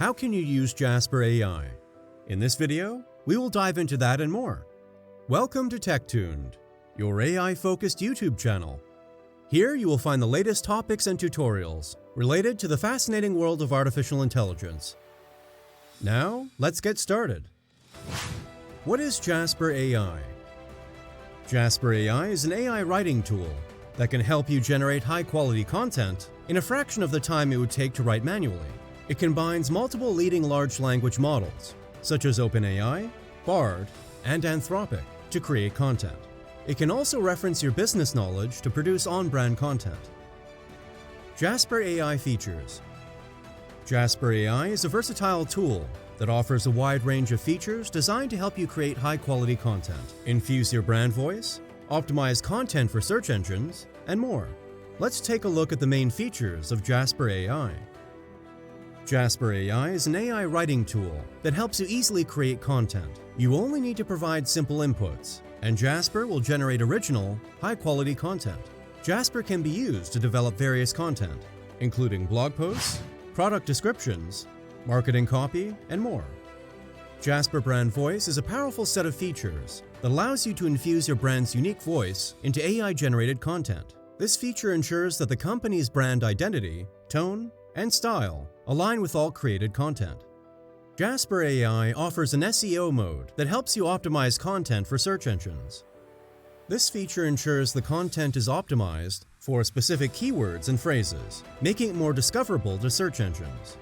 How can you use Jasper AI? In this video, we will dive into that and more. Welcome to TechTuned, your AI-focused YouTube channel. Here you will find the latest topics and tutorials related to the fascinating world of artificial intelligence. Now, let's get started. What is Jasper AI? Jasper AI is an AI writing tool that can help you generate high-quality content in a fraction of the time it would take to write manually. It combines multiple leading large language models, such as OpenAI, Bard, and Anthropic, to create content. It can also reference your business knowledge to produce on-brand content. Jasper AI Features. Jasper AI is a versatile tool that offers a wide range of features designed to help you create high-quality content, infuse your brand voice, optimize content for search engines, and more. Let's take a look at the main features of Jasper AI. Jasper AI is an AI writing tool that helps you easily create content. You only need to provide simple inputs, and Jasper will generate original, high-quality content. Jasper can be used to develop various content, including blog posts, product descriptions, marketing copy, and more. Jasper Brand Voice is a powerful set of features that allows you to infuse your brand's unique voice into AI-generated content. This feature ensures that the company's brand identity, tone, and style align with all created content. Jasper AI offers an SEO mode that helps you optimize content for search engines. This feature ensures the content is optimized for specific keywords and phrases, making it more discoverable to search engines.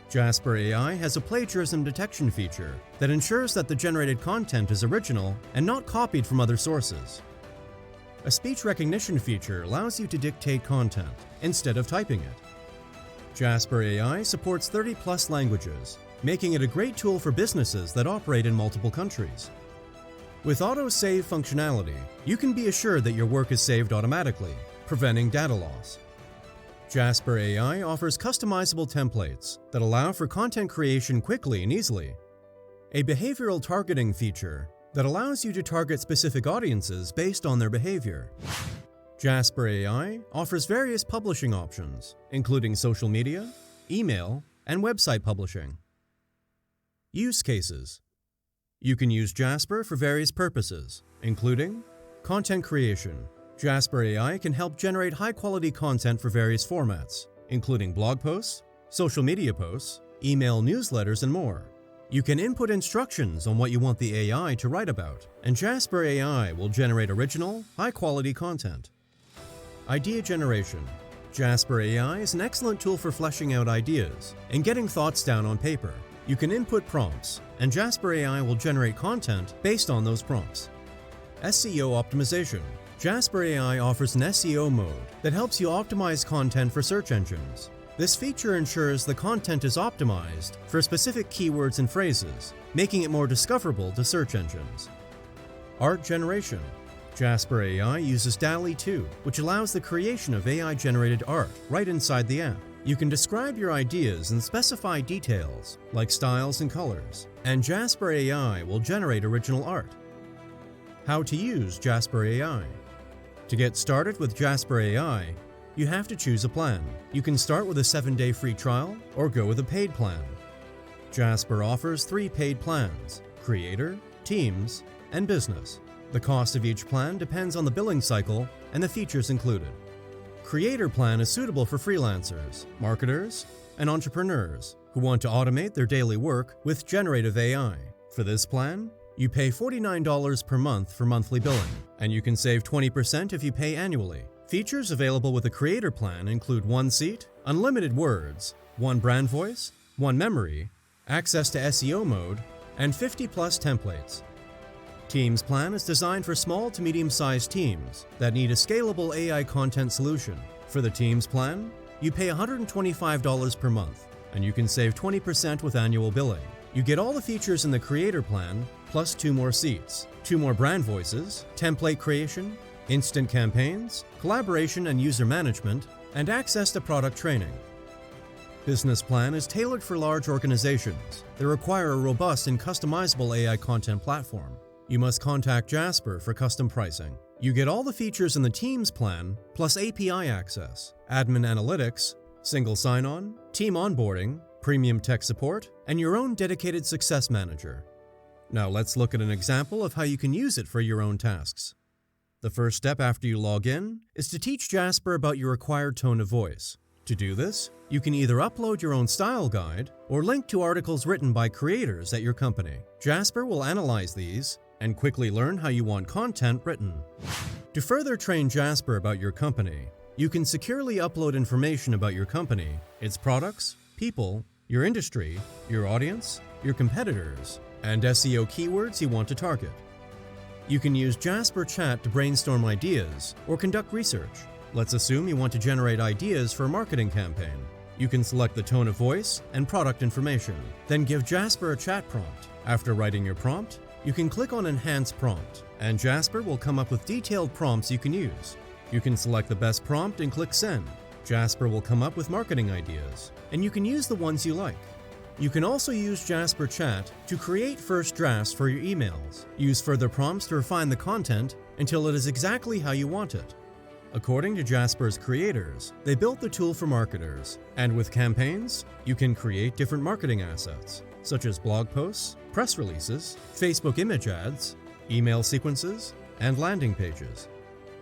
Jasper AI has a plagiarism detection feature that ensures that the generated content is original and not copied from other sources. A speech recognition feature allows you to dictate content instead of typing it. Jasper AI supports 30+ languages, making it a great tool for businesses that operate in multiple countries. With auto-save functionality, you can be assured that your work is saved automatically, preventing data loss. Jasper AI offers customizable templates that allow for content creation quickly and easily. A behavioral targeting feature that allows you to target specific audiences based on their behavior. Jasper AI offers various publishing options, including social media, email, and website publishing. Use cases. You can use Jasper for various purposes, including content creation. Jasper AI can help generate high-quality content for various formats, including blog posts, social media posts, email newsletters, and more. You can input instructions on what you want the AI to write about, and Jasper AI will generate original, high-quality content. Idea generation. Jasper AI is an excellent tool for fleshing out ideas and getting thoughts down on paper. You can input prompts, and Jasper AI will generate content based on those prompts. SEO optimization. Jasper AI offers an SEO mode that helps you optimize content for search engines. This feature ensures the content is optimized for specific keywords and phrases, making it more discoverable to search engines. Art generation. Jasper AI uses DALL-E 2, which allows the creation of AI-generated art right inside the app. You can describe your ideas and specify details, like styles and colors, and Jasper AI will generate original art. How to use Jasper AI. To get started with Jasper AI, you have to choose a plan. You can start with a 7-day free trial or go with a paid plan. Jasper offers 3 paid plans: Creator, Teams, and Business. The cost of each plan depends on the billing cycle and the features included. Creator plan is suitable for freelancers, marketers, and entrepreneurs who want to automate their daily work with generative AI. For this plan, you pay $49 per month for monthly billing, and you can save 20% if you pay annually. Features available with the Creator plan include 1 seat, unlimited words, 1 brand voice, 1 memory, access to SEO mode, and 50+ templates. Teams plan is designed for small to medium-sized teams that need a scalable AI content solution. For the Teams plan, you pay $125 per month, and you can save 20% with annual billing. You get all the features in the Creator plan, plus 2 more seats, 2 more brand voices, template creation, instant campaigns, collaboration and user management, and access to product training. Business plan is tailored for large organizations that require a robust and customizable AI content platform. You must contact Jasper for custom pricing. You get all the features in the Teams plan, plus API access, admin analytics, single sign-on, team onboarding, premium tech support, and your own dedicated success manager. Now let's look at an example of how you can use it for your own tasks. The first step after you log in is to teach Jasper about your required tone of voice. To do this, you can either upload your own style guide or link to articles written by creators at your company. Jasper will analyze these and quickly learn how you want content written. To further train Jasper about your company, you can securely upload information about your company, its products, people, your industry, your audience, your competitors, and SEO keywords you want to target. You can use Jasper Chat to brainstorm ideas or conduct research. Let's assume you want to generate ideas for a marketing campaign. You can select the tone of voice and product information, then give Jasper a chat prompt. After writing your prompt, you can click on Enhance Prompt, and Jasper will come up with detailed prompts you can use. You can select the best prompt and click Send. Jasper will come up with marketing ideas, and you can use the ones you like. You can also use Jasper Chat to create first drafts for your emails. Use further prompts to refine the content until it is exactly how you want it. According to Jasper's creators, they built the tool for marketers, and with campaigns, you can create different marketing assets, such as blog posts, press releases, Facebook image ads, email sequences, and landing pages.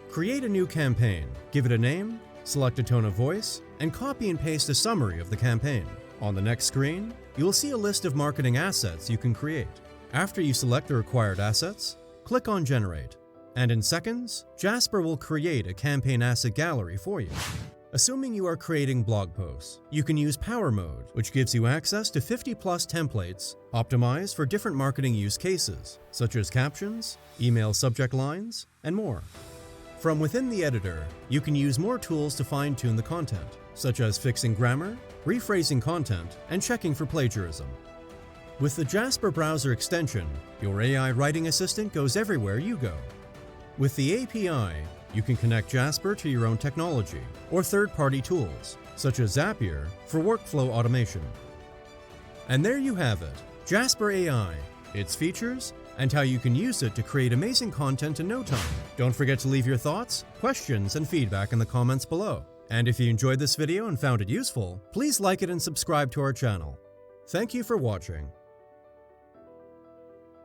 Create a new campaign, give it a name, select a tone of voice, and copy and paste a summary of the campaign. On the next screen, you will see a list of marketing assets you can create. After you select the required assets, click on Generate, and in seconds, Jasper will create a campaign asset gallery for you. Assuming you are creating blog posts, you can use Power Mode, which gives you access to 50+ templates optimized for different marketing use cases, such as captions, email subject lines, and more. From within the editor, you can use more tools to fine-tune the content, such as fixing grammar, rephrasing content, and checking for plagiarism. With the Jasper browser extension, your AI writing assistant goes everywhere you go. With the API, you can connect Jasper to your own technology or third-party tools, such as Zapier for workflow automation. And there you have it, Jasper AI, its features, and how you can use it to create amazing content in no time. Don't forget to leave your thoughts, questions, and feedback in the comments below. And if you enjoyed this video and found it useful, please like it and subscribe to our channel. Thank you for watching.